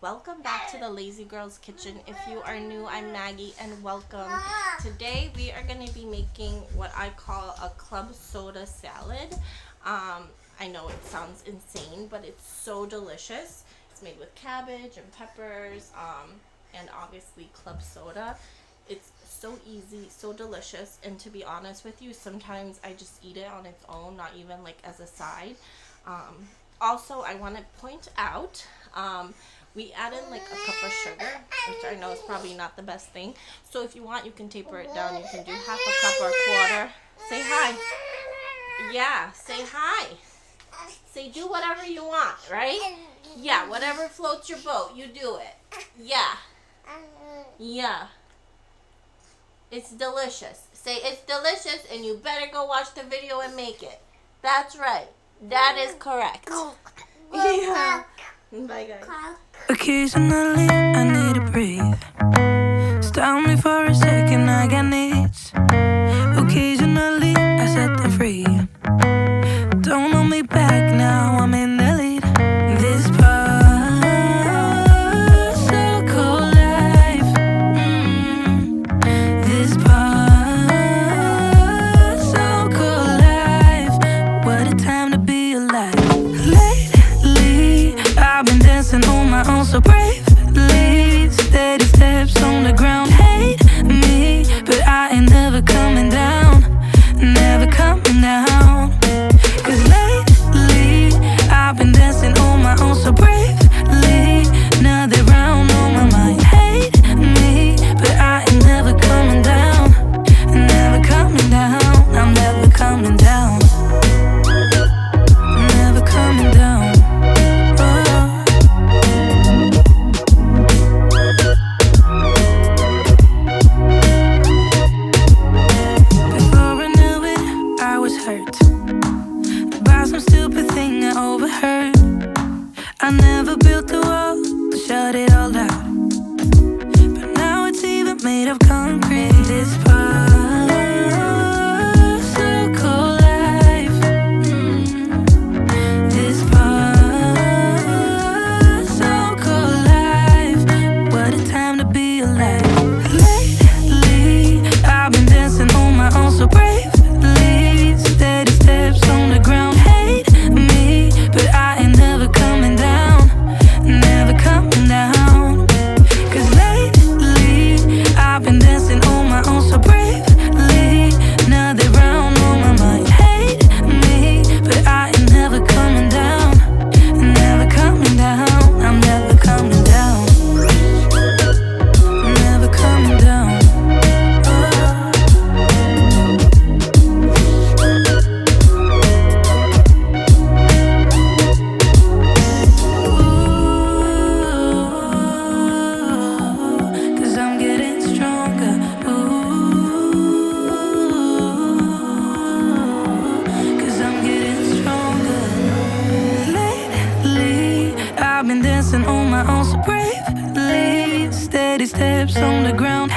welcome back to the Lazy Girl's Kitchen. If you are new, I'm Maggie and welcome. Today we are going to be making what I call a club soda salad. I know it sounds insane, but it's so delicious. It's made with cabbage and peppers and obviously club soda. It's so easy, so delicious, and to be honest with you, sometimes I just eat it on its own, not even like as a side. Also, I want to point out, we added like a cup of sugar, which I know is probably not the best thing. So if you want, you can taper it down. You can do half a cup or a quarter. Say hi. Yeah, say hi. Say do whatever you want, right? Yeah, whatever floats your boat, you do it. Yeah. Yeah. It's delicious. Say it's delicious and you better go watch the video and make it. That's right. That is correct. Yeah. Bye guys. Occasionally I need to breathe. Stop me for a second, I got needs. Occasionally I set them free. Don't hold me back now, I'm in the lead. This part so cold life. This part so cold life. What a time to be alive. Lately I've been dancing on my own so bravely. Steady steps on the ground. Hate me, but I ain't never coming down. Never coming down. Cause lately I've been dancing on my own so bravely. Another round on my mind. Hate me, but I ain't never coming down. Never coming down. I'm never coming down. Never coming down. Before I knew it, I was hurt by some stupid thing I overheard. I never built a wall to shut it all out, but now it's even made of concrete. This part so cold life. This part so cold life. What a time to be alive. Lately I've been dancing on my own so bravely. Steady steps on the ground. Hate me, but I ain't never coming down. Never coming down. Cause lately I've been dancing on my own so bravely. Another round on my mind. Hate me, but I ain't never coming down. Never coming down. I'm never coming down. Never coming down. Cause I'm getting stronger. Cause I'm getting stronger. Lately I've been dancing on my own so bravely. Steady steps on the ground.